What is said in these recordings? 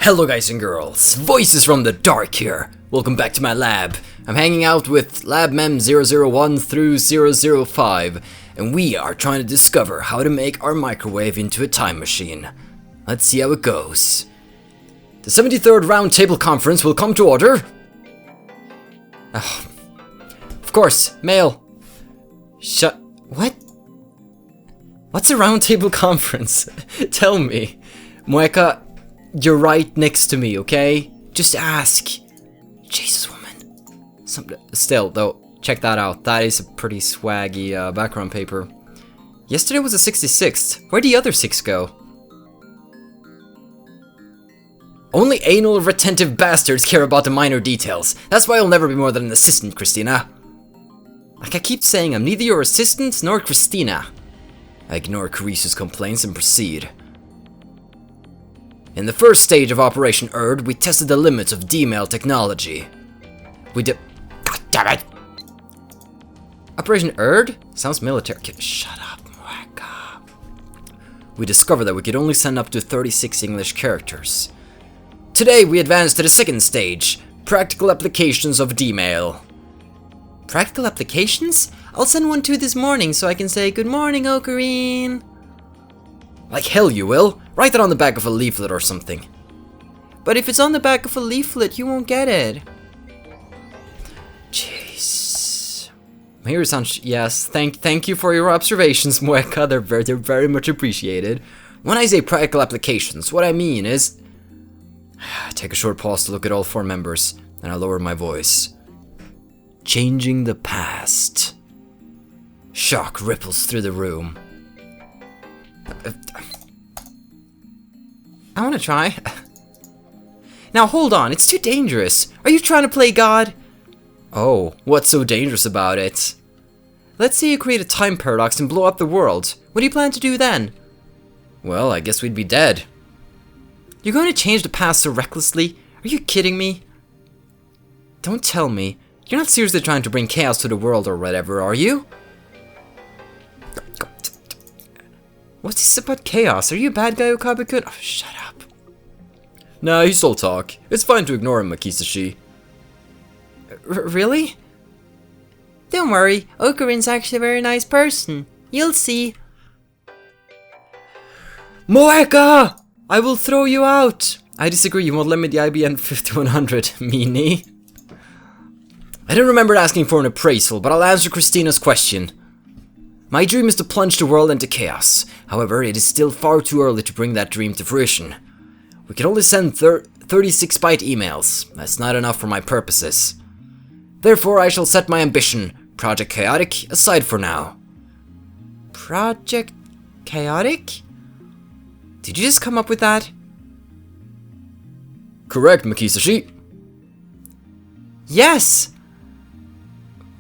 Hello guys and girls, Voices from the Dark here. Welcome back to my lab. I'm hanging out with Lab Mem 001 through 005, and we are trying to discover how to make our microwave into a time machine. Let's see how it goes. The 73rd Roundtable Conference will come to order. Of course, mail. What? What's a Roundtable Conference? Tell me. Mueka, you're right next to me, okay? Just ask. Jesus, woman. Still, though, check that out. That is a pretty swaggy background paper. Yesterday was the 66th. Where'd the other 6 go? Only anal retentive bastards care about the minor details. That's why I'll never be more than an assistant, Christina. Like I keep saying, I'm neither your assistant nor Christina. I ignore Carice's complaints and proceed. In the first stage of Operation Erd, we tested the limits of dmail technology. God damn it! Operation Erd? Sounds military. Shut up, Mueka. We discovered that we could only send up to 36 English characters. Today we advanced to the second stage, practical applications of dmail. Practical applications? I'll send one to you this morning so I can say, "Good morning, Ocarine." Like hell you will. Write it on the back of a leaflet or something. But if it's on the back of a leaflet, you won't get it. Jeez. Here sounds. Yes, thank you for your observations, Mueka. They're very much appreciated. When I say practical applications, what I mean is... Take a short pause to look at all 4 members, and I lower my voice. Changing the past. Shock ripples through the room. I want to try. Now hold on, it's too dangerous. Are you trying to play God? Oh, what's so dangerous about it? Let's say you create a time paradox and blow up the world. What do you plan to do then? Well, I guess we'd be dead. You're going to change the past so recklessly? Are you kidding me? Don't tell me. You're not seriously trying to bring chaos to the world or whatever, are you? What's this about chaos? Are you a bad guy, Okabe-kun? Oh, shut up. Nah, he's all talk. It's fine to ignore him, Makisashi. Really? Don't worry, Okarine's actually a very nice person. You'll see. Mueka! I will throw you out! I disagree, you won't let me the IBN 5100, meanie. I don't remember asking for an appraisal, but I'll answer Christina's question. My dream is to plunge the world into chaos. However, it is still far too early to bring that dream to fruition. We can only send 36-byte emails. That's not enough for my purposes. Therefore, I shall set my ambition, Project Chaotic, aside for now. Project Chaotic? Did you just come up with that? Correct, Makisashi. Yes!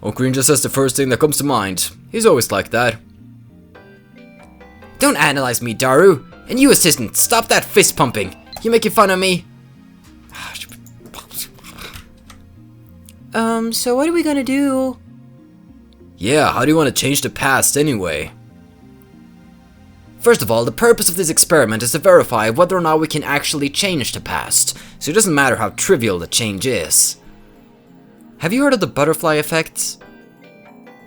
Ocarine just says the first thing that comes to mind. He's always like that. Don't analyze me, Daru. And you, assistant, stop that fist pumping. You making fun of me? So what are we gonna do? Yeah, how do you want to change the past anyway? First of all, the purpose of this experiment is to verify whether or not we can actually change the past, so it doesn't matter how trivial the change is. Have you heard of the butterfly effect?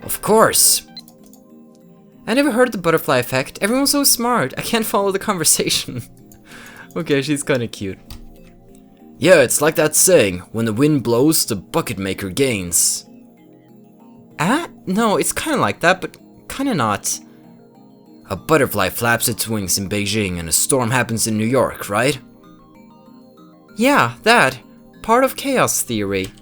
Of course. I never heard of the butterfly effect. Everyone's so smart. I can't follow the conversation. Okay, she's kinda cute. Yeah, it's like that saying, when the wind blows, the bucket maker gains. No, it's kinda like that, but kinda not. A butterfly flaps its wings in Beijing and a storm happens in New York, right? Yeah, that. Part of chaos theory.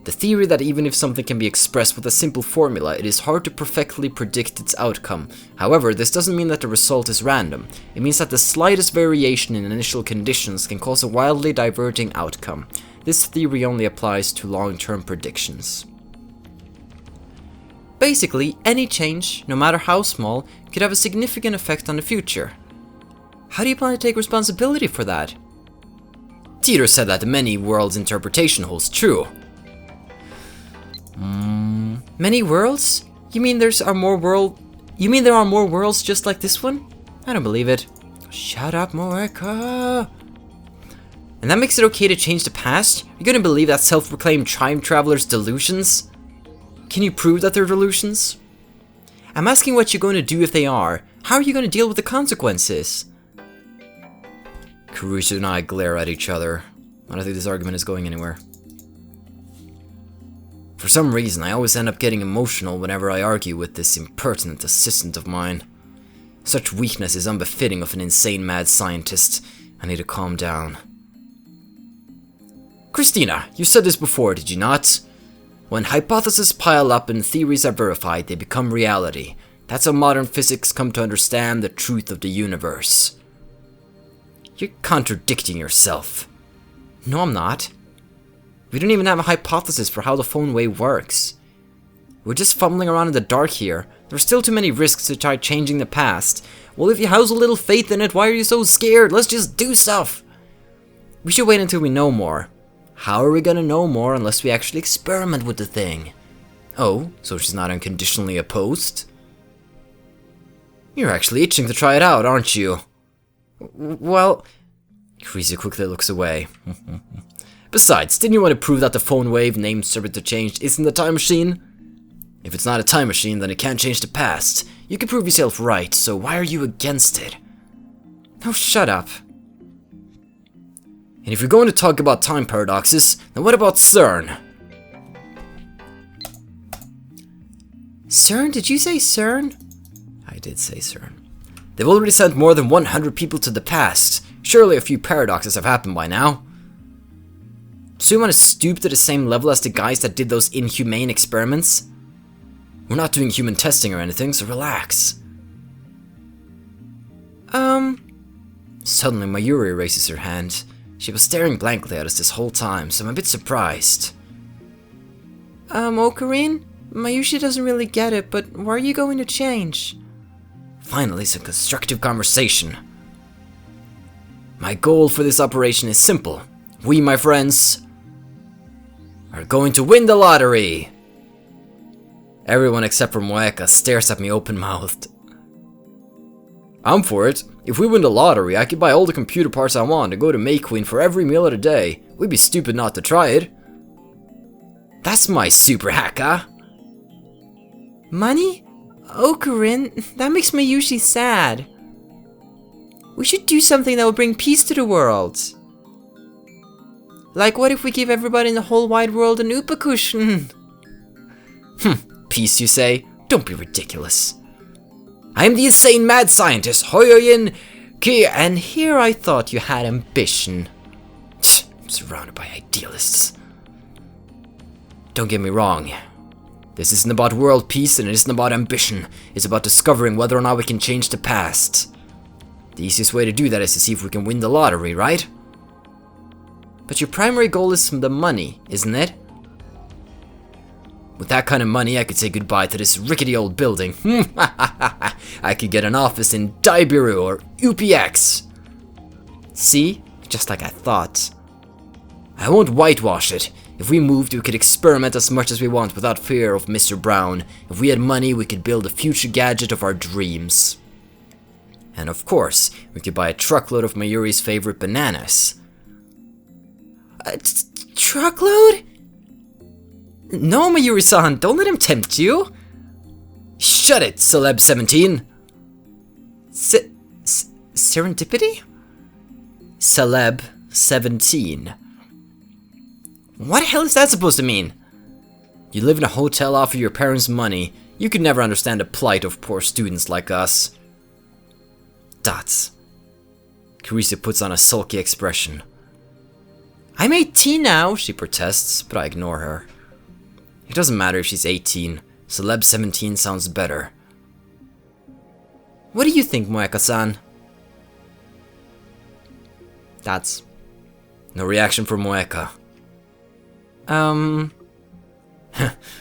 The theory that even if something can be expressed with a simple formula, it is hard to perfectly predict its outcome. However, this doesn't mean that the result is random. It means that the slightest variation in initial conditions can cause a wildly diverging outcome. This theory only applies to long-term predictions. Basically, any change, no matter how small, could have a significant effect on the future. How do you plan to take responsibility for that? Teeter said that the many worlds interpretation holds true. Many worlds? You mean there are more worlds just like this one? I don't believe it. Shut up, Mueka. And that makes it okay to change the past? You're gonna believe that self-proclaimed time traveler's delusions? Can you prove that they're delusions? I'm asking what you're going to do if they are. How are you going to deal with the consequences? Caruso and I glare at each other. I don't think this argument is going anywhere. For some reason, I always end up getting emotional whenever I argue with this impertinent assistant of mine. Such weakness is unbefitting of an insane mad scientist. I need to calm down. Christina, you said this before, did you not? When hypotheses pile up and theories are verified, they become reality. That's how modern physics come to understand the truth of the universe. You're contradicting yourself. No, I'm not. We don't even have a hypothesis for how the phone wave works. We're just fumbling around in the dark here. There's still too many risks to try changing the past. Well, if you house a little faith in it, why are you so scared? Let's just do stuff. We should wait until we know more. How are we gonna know more unless we actually experiment with the thing? Oh, so she's not unconditionally opposed? You're actually itching to try it out, aren't you? Well... Creasy quickly looks away. Besides, didn't you want to prove that the phone wave named serpent to change isn't the time machine? If it's not a time machine, then it can't change the past. You can prove yourself right, so why are you against it? Oh, shut up. And if you're going to talk about time paradoxes, then what about CERN? CERN? Did you say CERN? I did say CERN. They've already sent more than 100 people to the past. Surely a few paradoxes have happened by now. So you want to stoop to the same level as the guys that did those inhumane experiments? We're not doing human testing or anything, so relax. Suddenly Mayuri raises her hand. She was staring blankly at us this whole time, so I'm a bit surprised. Ocarine? Mayushi doesn't really get it, but why are you going to change? Finally, some constructive conversation. My goal for this operation is simple. We, my friends, are going to win the lottery! Everyone except for Moeka stares at me open-mouthed. I'm for it. If we win the lottery, I could buy all the computer parts I want and go to May Queen for every meal of the day. We'd be stupid not to try it. That's my super hack, huh? Money? Ocarine, that makes Mayushi sad. We should do something that will bring peace to the world. Like what if we give everybody in the whole wide world an Upa cushion? Peace, you say? Don't be ridiculous. I am the insane mad scientist, Hoyoyin Ki, and here I thought you had ambition. I'm surrounded by idealists. Don't get me wrong. This isn't about world peace and it isn't about ambition. It's about discovering whether or not we can change the past. The easiest way to do that is to see if we can win the lottery, right? But your primary goal is the money, isn't it? With that kind of money, I could say goodbye to this rickety old building. I could get an office in Daibiru or UPX. See? Just like I thought. I won't whitewash it. If we moved, we could experiment as much as we want without fear of Mr. Brown. If we had money, we could build a future gadget of our dreams. And of course, we could buy a truckload of Mayuri's favorite bananas. A truckload? No, Mayuri-san, don't let him tempt you. Shut it, Celeb 17. Serendipity? Celeb 17. What the hell is that supposed to mean? You live in a hotel off of your parents' money. You could never understand the plight of poor students like us. Dots. Carissa puts on a sulky expression. I'm 18 now, she protests, but I ignore her. It doesn't matter if she's 18. Celeb 17 sounds better. What do you think, Moeka-san? That's... No reaction from Moeka.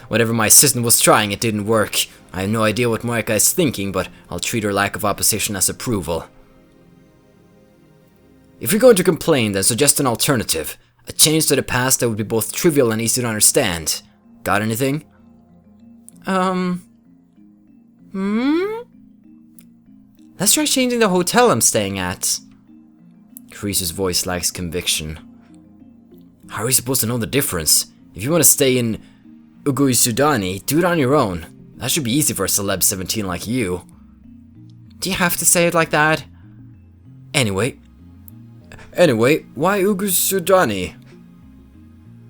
Whatever my assistant was trying, it didn't work. I have no idea what Moeka is thinking, but I'll treat her lack of opposition as approval. If you're going to complain, then suggest an alternative. A change to the past that would be both trivial and easy to understand. Got anything? Let's try changing the hotel I'm staying at. Crease's voice lacks conviction. How are you supposed to know the difference? If you want to stay in Ugui Sudani, do it on your own. That should be easy for a celeb 17 like you. Do you have to say it like that? Anyway, why Ugui Sudani?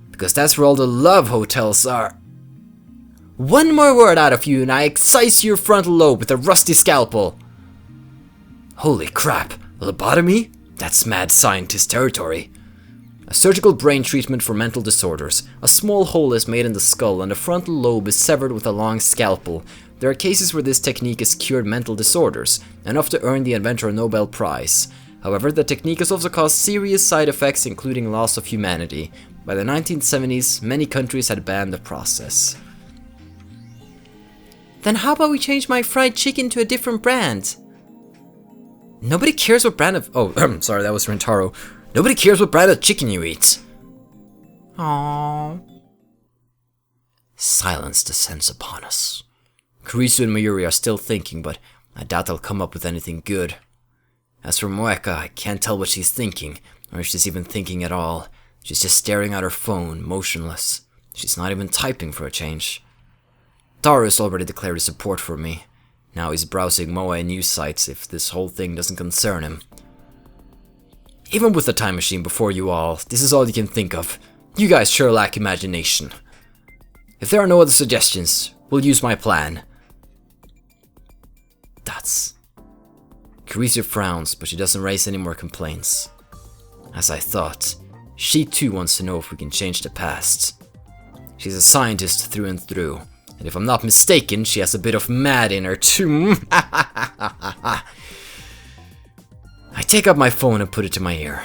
Because that's where all the love hotels are. One more word out of you and I excise your frontal lobe with a rusty scalpel. Holy crap, lobotomy? That's mad scientist territory. A surgical brain treatment for mental disorders. A small hole is made in the skull and the frontal lobe is severed with a long scalpel. There are cases where this technique has cured mental disorders, enough to earn the inventor a Nobel Prize. However, the technique has also caused serious side effects, including loss of humanity. By the 1970s, many countries had banned the process. Then how about we change my fried chicken to a different brand? Nobody cares what brand of... Oh, sorry, that was Rentaro. Nobody cares what brand of chicken you eat. Aww. Silence descends upon us. Kurisu and Mayuri are still thinking, but I doubt they'll come up with anything good. As for Moeka, I can't tell what she's thinking, or if she's even thinking at all. She's just staring at her phone, motionless. She's not even typing for a change. Darius already declared his support for me. Now he's browsing Moe news sites if this whole thing doesn't concern him. Even with the time machine before you all, this is all you can think of. You guys sure lack imagination. If there are no other suggestions, we'll use my plan. That's... Kurisu frowns, but she doesn't raise any more complaints. As I thought, she too wants to know if we can change the past. She's a scientist through and through, and if I'm not mistaken, she has a bit of mad in her too. I take up my phone and put it to my ear.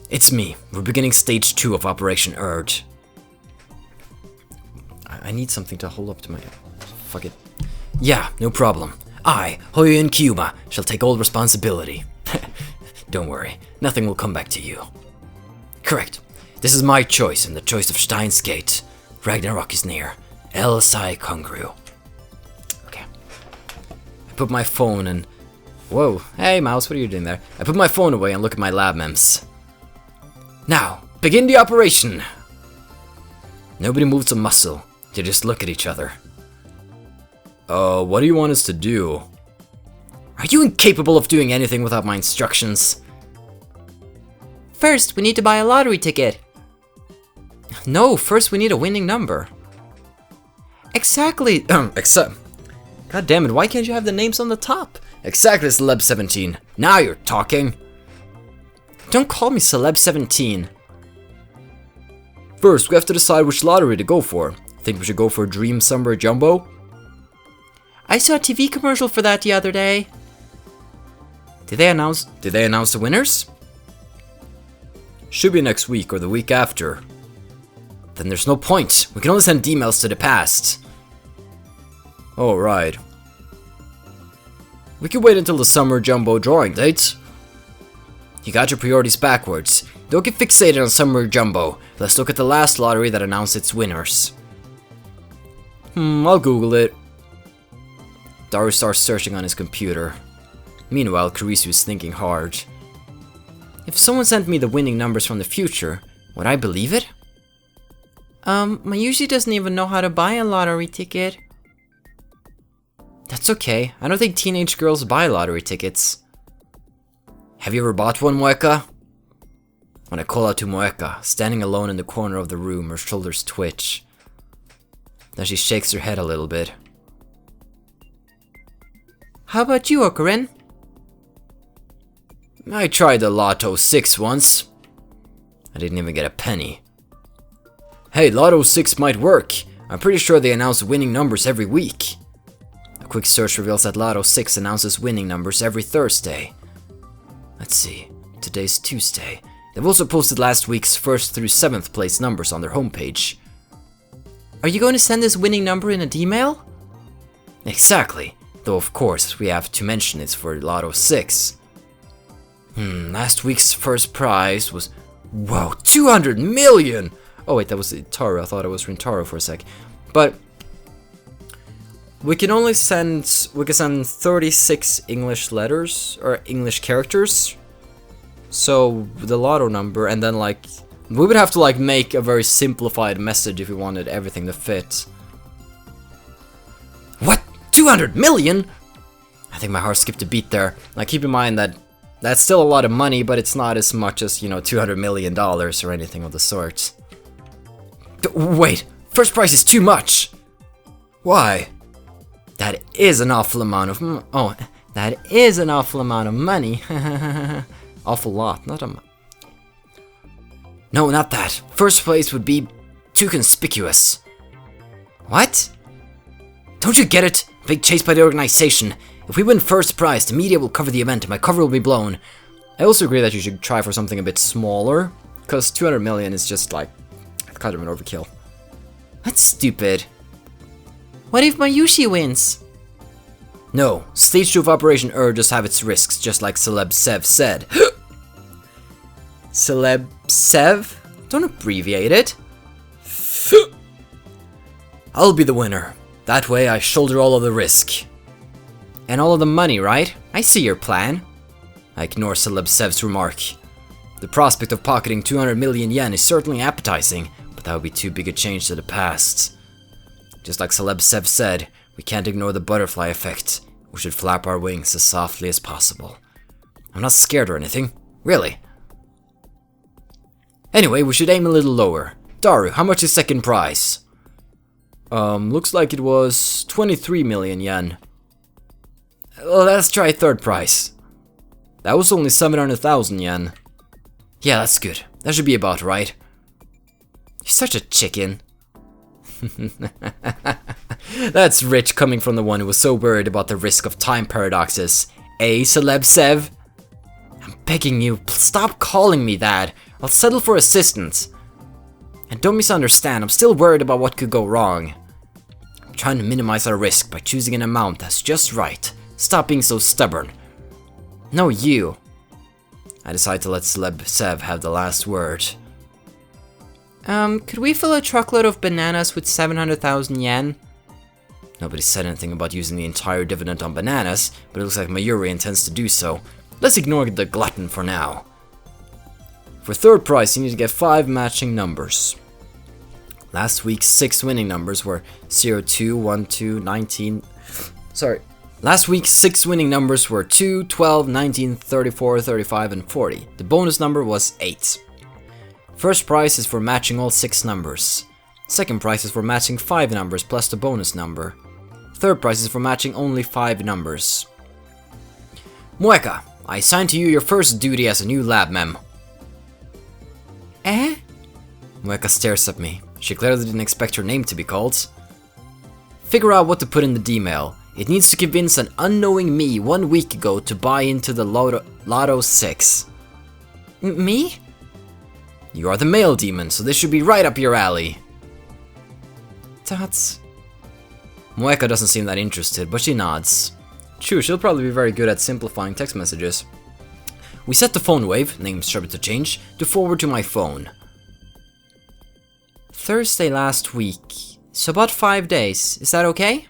It's me. We're beginning stage 2 of Operation Urge. I need something to hold up to my... Fuck it. Yeah, no problem. I, Hoyoin Kyuma, shall take all responsibility. Don't worry, nothing will come back to you. Correct. This is my choice and the choice of Steins Gate. Ragnarok is near. El Sai Kongru. Okay. I put my phone and... Whoa, hey mouse, what are you doing there? I put my phone away and look at my lab mems. Now, begin the operation! Nobody moves a muscle. They just look at each other. What do you want us to do? Are you incapable of doing anything without my instructions? First, we need to buy a lottery ticket. No, first we need a winning number. Exactly. God damn it, why can't you have the names on the top? Exactly, Celeb 17. Now you're talking. Don't call me Celeb 17. First, we have to decide which lottery to go for. Think we should go for Dream Summer Jumbo? I saw a TV commercial for that the other day. Did they announce the winners? Should be next week or the week after. Then there's no point. We can only send emails to the past. Oh, right. We can wait until the summer jumbo drawing date. You got your priorities backwards. Don't get fixated on summer jumbo. Let's look at the last lottery that announced its winners. I'll Google it. Daru starts searching on his computer. Meanwhile, Kurisu is thinking hard. If someone sent me the winning numbers from the future, would I believe it? Mayushi doesn't even know how to buy a lottery ticket. That's okay. I don't think teenage girls buy lottery tickets. Have you ever bought one, Moeka? When I call out to Moeka, standing alone in the corner of the room, her shoulders twitch. Then she shakes her head a little bit. How about you, Okurin? I tried the Lotto 6 once. I didn't even get a penny. Hey, Lotto 6 might work. I'm pretty sure they announce winning numbers every week. A quick search reveals that Lotto 6 announces winning numbers every Thursday. Let's see, today's Tuesday. They've also posted last week's 1st through 7th place numbers on their homepage. Are you going to send this winning number in a dmail? Exactly. Though of course, we have to mention it's for Lotto 6. Last week's first prize was... Whoa, 200 million! Oh wait, that was Itaru. I thought it was Rintaro for a sec. But... we can send 36 English letters, or English characters. So, the Lotto number, and then like We would have to like make a very simplified message if we wanted everything to fit. What? 200 million? I think my heart skipped a beat there. Now keep in mind that that's still a lot of money, but it's not as much as, you know, $200 million or anything of the sort. Wait, first price is too much! Why? That is an awful amount of that is an awful amount of money. Awful lot, not a No, not that. First place would be too conspicuous. What? Don't you get it? Big chase by the organization. If we win first prize, the media will cover the event and my cover will be blown. I also agree that you should try for something a bit smaller, because 200 million is just like kind of an overkill. That's stupid. What if Mayushi wins? No, stage 2 of Operation does have its risks, just like Celeb Sev said. Celeb Sev? Don't abbreviate it. I'll be the winner. That way I shoulder all of the risk. And all of the money, right? I see your plan. I ignore Celeb Sev's remark. The prospect of pocketing 200 million yen is certainly appetizing, but that would be too big a change to the past. Just like Celeb Sev said, we can't ignore the butterfly effect. We should flap our wings as softly as possible. I'm not scared or anything, really. Anyway, we should aim a little lower. Daru, how much is second prize? Looks like it was 23 million yen. Well, let's try third prize. That was only 700,000 yen. Yeah, that's good. That should be about right. You're such a chicken. That's rich coming from the one who was so worried about the risk of time paradoxes. Eh, Celeb Sev? I'm begging you, stop calling me that. I'll settle for assistance. And don't misunderstand, I'm still worried about what could go wrong. I'm trying to minimize our risk by choosing an amount that's just right. Stop being so stubborn. No, you. I decide to let Celeb Sev have the last word. Could we fill a truckload of bananas with 700,000 yen? Nobody said anything about using the entire dividend on bananas, but it looks like Mayuri intends to do so. Let's ignore the glutton for now. For third prize, you need to get 5 matching numbers. Last week's 6 winning numbers were 0, 2, 1, 2, 19... Last week's 6 winning numbers were 2, 12, 19, 34, 35, and 40. The bonus number was 8. First prize is for matching all 6 numbers. Second prize is for matching 5 numbers plus the bonus number. Third prize is for matching only 5 numbers. Mueka, I assign to you your first duty as a new lab mem. Eh? Mueka stares at me. She clearly didn't expect her name to be called. Figure out what to put in the dmail. It needs to convince an unknowing me 1 week ago to buy into the Lotto 6. Me? You are the mail demon, so this should be right up your alley. That's... Mueka doesn't seem that interested, but she nods. True, she'll probably be very good at simplifying text messages. We set the phone wave, named subject to change, to forward to my phone. Thursday last week, so about 5 days, is that okay?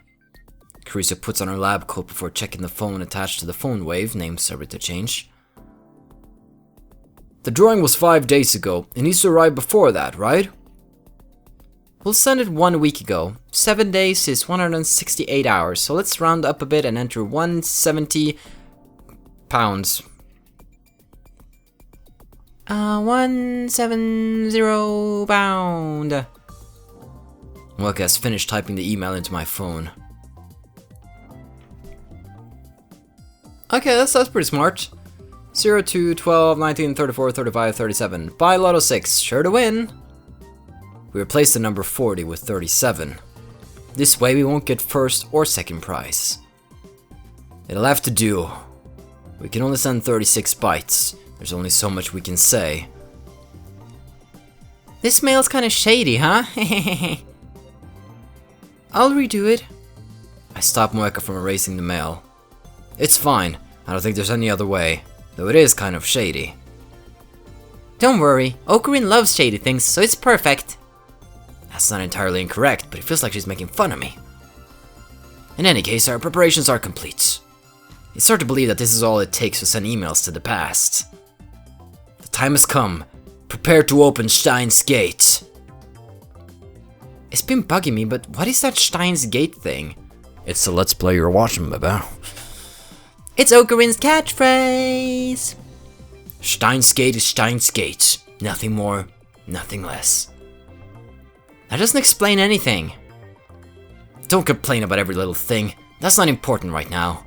Carissa puts on her lab coat before checking the phone attached to the phone wave, named subject to change. The drawing was 5 days ago, it needs to arrive before that, right? We'll send it 1 week ago. 7 days is 168 hours, so let's round up a bit and enter 170 pounds. 170 pound. Mueka has finished typing the email into my phone. Okay, that's pretty smart. 0, 2, 12, 19, 34, 35, 37. Buy Lotto 6, sure to win. We replace the number 40 with 37. This way we won't get first or second prize. It'll have to do. We can only send 36 bytes. There's only so much we can say. This mail's kinda shady, huh? I'll redo it. I stop Mueka from erasing the mail. It's fine. I don't think there's any other way. Though it is kind of shady. Don't worry. Ocarina loves shady things, so it's perfect. That's not entirely incorrect, but it feels like she's making fun of me. In any case, our preparations are complete. It's hard to believe that this is all it takes to send emails to the past. The time has come. Prepare to open Steins Gate. It's been bugging me, but what is that Steins Gate thing? It's the Let's Play you're watching, baby. It's Ocarin's catchphrase! Steins Gate is Steins Gate. Nothing more, nothing less. That doesn't explain anything. Don't complain about every little thing. That's not important right now.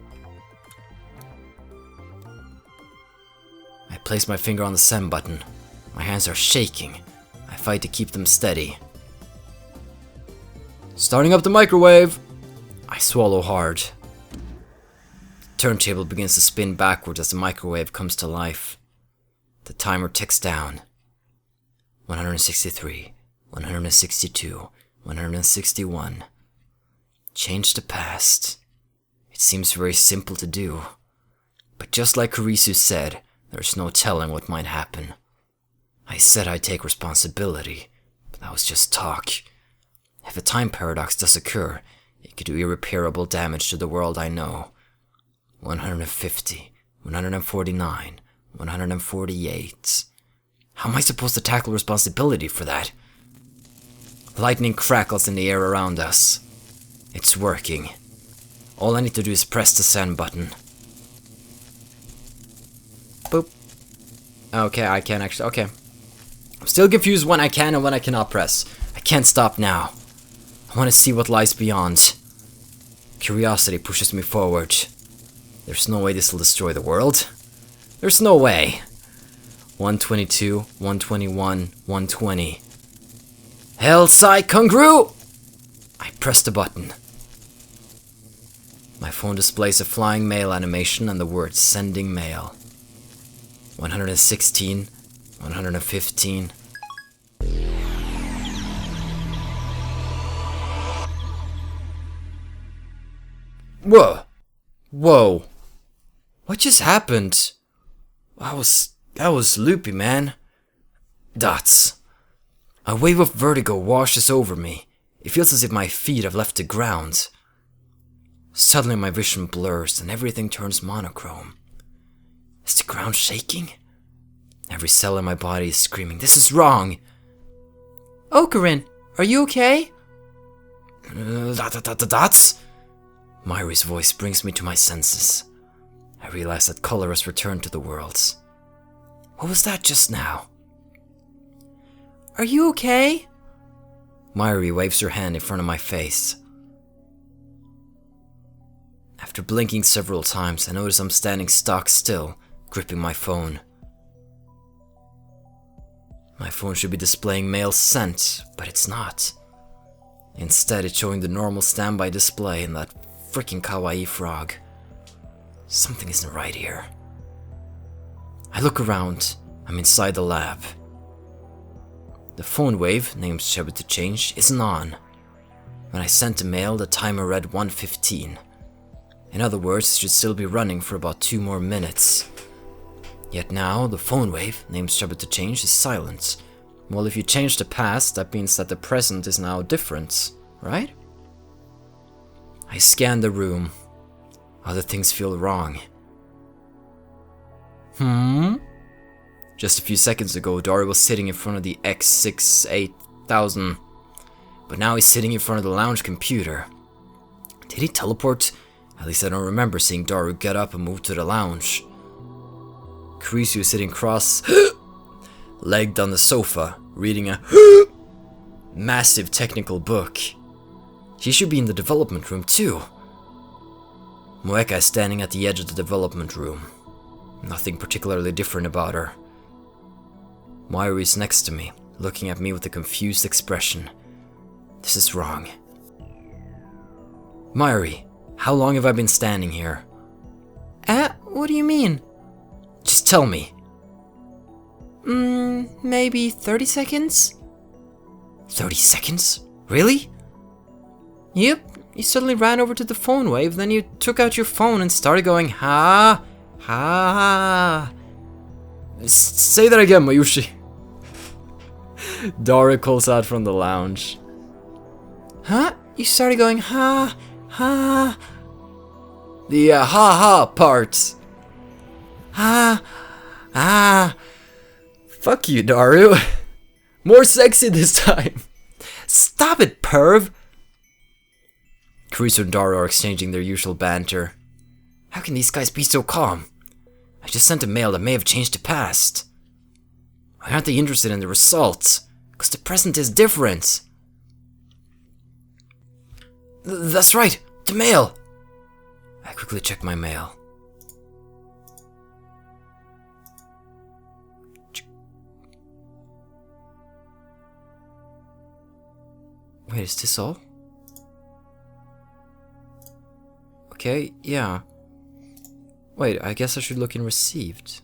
I place my finger on the send button. My hands are shaking. I fight to keep them steady. Starting up the microwave! I swallow hard. The turntable begins to spin backwards as the microwave comes to life. The timer ticks down. 163, 162, 161. Change the past. It seems very simple to do. But just like Kurisu said, there's no telling what might happen. I said I'd take responsibility, but that was just talk. If a time paradox does occur, it could do irreparable damage to the world I know. 150, 149, 148. How am I supposed to tackle responsibility for that? Lightning crackles in the air around us. It's working. All I need to do is press the send button. Boop. Okay, I can't actually. Okay. I'm still confused when I can and when I cannot press. I can't stop now. I want to see what lies beyond. Curiosity pushes me forward. There's no way this will destroy the world. There's no way. 122, 121, 120. Hell Psi Congru! I press the button. My phone displays a flying mail animation and the words sending mail. 116, 115. Whoa! Whoa! What just happened? That was loopy, man. Dots. A wave of vertigo washes over me. It feels as if my feet have left the ground. Suddenly my vision blurs and everything turns monochrome. Is the ground shaking? Every cell in my body is screaming, this is wrong! Ocarin, are you okay? Dots? Myri's voice brings me to my senses. I realize that color has returned to the worlds. What was that just now? Are you okay? Myri waves her hand in front of my face. After blinking several times, I notice I'm standing stock still, gripping my phone. My phone should be displaying mail sent, but it's not. Instead, it's showing the normal standby display and that freaking kawaii frog. Something isn't right here. I look around. I'm inside the lab. The phone wave, named Scheduled to Change, isn't on. When I sent the mail, the timer read 1:15. In other words, it should still be running for about 2 more minutes. Yet now, the phone wave, named Scheduled to Change, is silent. Well, if you change the past, that means that the present is now different, right? I scan the room. Other things feel wrong. Just a few seconds ago, Dory was sitting in front of the X68000. But now he's sitting in front of the lounge computer. Did he teleport? At least I don't remember seeing Daru get up and move to the lounge. Kurisu is sitting cross-legged on the sofa, reading a massive technical book. She should be in the development room too. Moeka is standing at the edge of the development room. Nothing particularly different about her. Myri is next to me, looking at me with a confused expression. This is wrong. Myri, how long have I been standing here? What do you mean? Just tell me. Maybe 30 seconds? 30 seconds? Really? Yep, you suddenly ran over to the phone wave, then you took out your phone and started going, ha, ha. Say that again, Mayushi. Dara calls out from the lounge. Huh? You started going, ha, ha. The ha-ha part. Ha, ah. Fuck you, Daru. More sexy this time. Stop it, perv. Kurisu and Daru are exchanging their usual banter. How can these guys be so calm? I just sent a mail that may have changed the past. Why aren't they interested in the results? Because the present is different. That's right, the mail. I quickly check my mail. Wait, is this all? Okay, yeah. Wait, I guess I should look in received.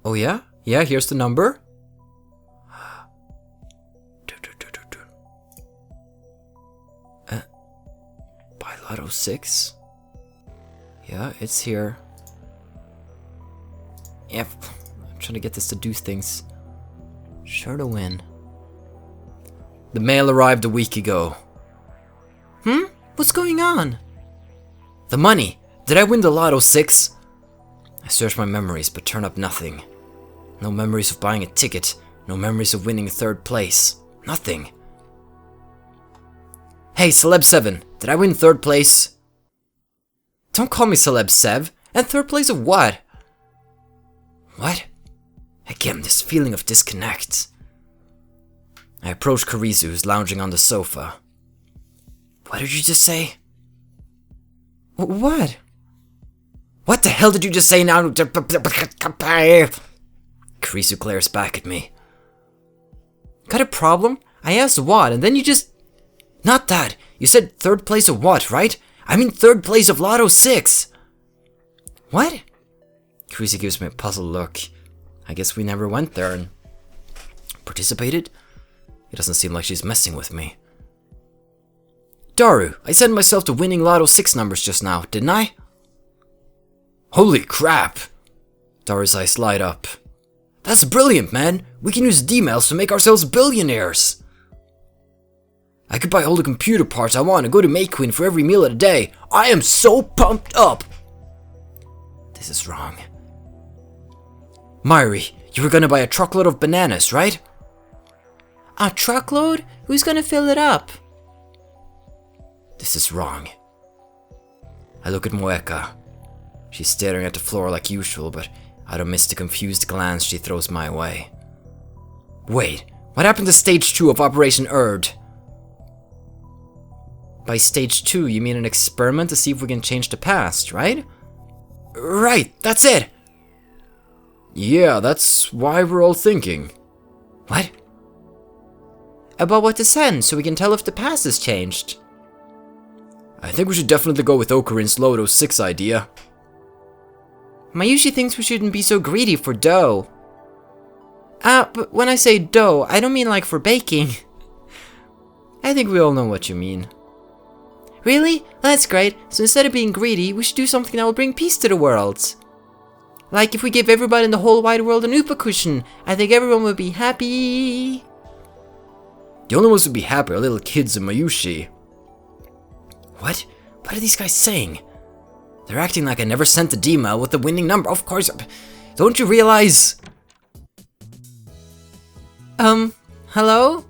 Oh yeah? Yeah, here's the number. Buy Lotto 6. Yeah, it's here. Yep, I'm trying to get this to do things. Sure to win. The mail arrived a week ago. What's going on? The money! Did I win the Lotto 6? I searched my memories, but turned up nothing. No memories of buying a ticket. No memories of winning 3rd place. Nothing. Hey, Celeb 7, did I win 3rd place? Don't call me Celeb Sev. And 3rd place of what? What? Again, this feeling of disconnect. I approached Kurisu, who's lounging on the sofa. What did you just say? What? What the hell did you just say now? Kurisu glares back at me. Got a problem? I asked what, and then you just... Not that. You said 3rd place of what, right? I mean 3rd place of Lotto 6. What? Kurisu gives me a puzzled look. I guess we never went there and participated? It doesn't seem like she's messing with me. Daru, I sent myself to winning Lotto 6 numbers just now, didn't I? Holy crap! Daru's eyes light up. That's brilliant, man! We can use dmails to make ourselves billionaires! I could buy all the computer parts I want and go to Mayqueen for every meal of the day. I am so pumped up! This is wrong. Mairi, you were gonna buy a truckload of bananas, right? A truckload? Who's gonna fill it up? This is wrong. I look at Moeka. She's staring at the floor like usual, but I don't miss the confused glance she throws my way. Wait, what happened to stage 2 of Operation Erd? By stage 2, you mean an experiment to see if we can change the past, right? Right, that's it! Yeah, that's why we're all thinking. What? About what to send, so we can tell if the past has changed. I think we should definitely go with Okarin's Lotto 6 idea. Mayushi thinks we shouldn't be so greedy for dough. But when I say dough, I don't mean like for baking. I think we all know what you mean. Really? That's great. So instead of being greedy, we should do something that will bring peace to the world. Like if we give everybody in the whole wide world an Upa cushion, I think everyone would be happy. The only ones who'd be happy are little kids and Mayushi. What? What are these guys saying? They're acting like I never sent the dmail with the winning number. Of course. Don't you realize? Hello?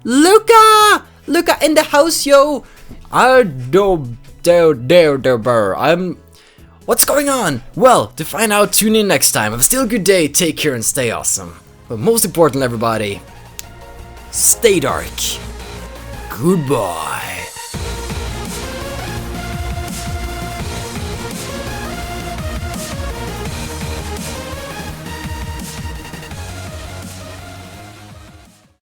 Luca! Luca in the house, yo! What's going on? Well, to find out, tune in next time. Have a still good day, take care, and stay awesome. But most important, everybody, stay dark. Goodbye.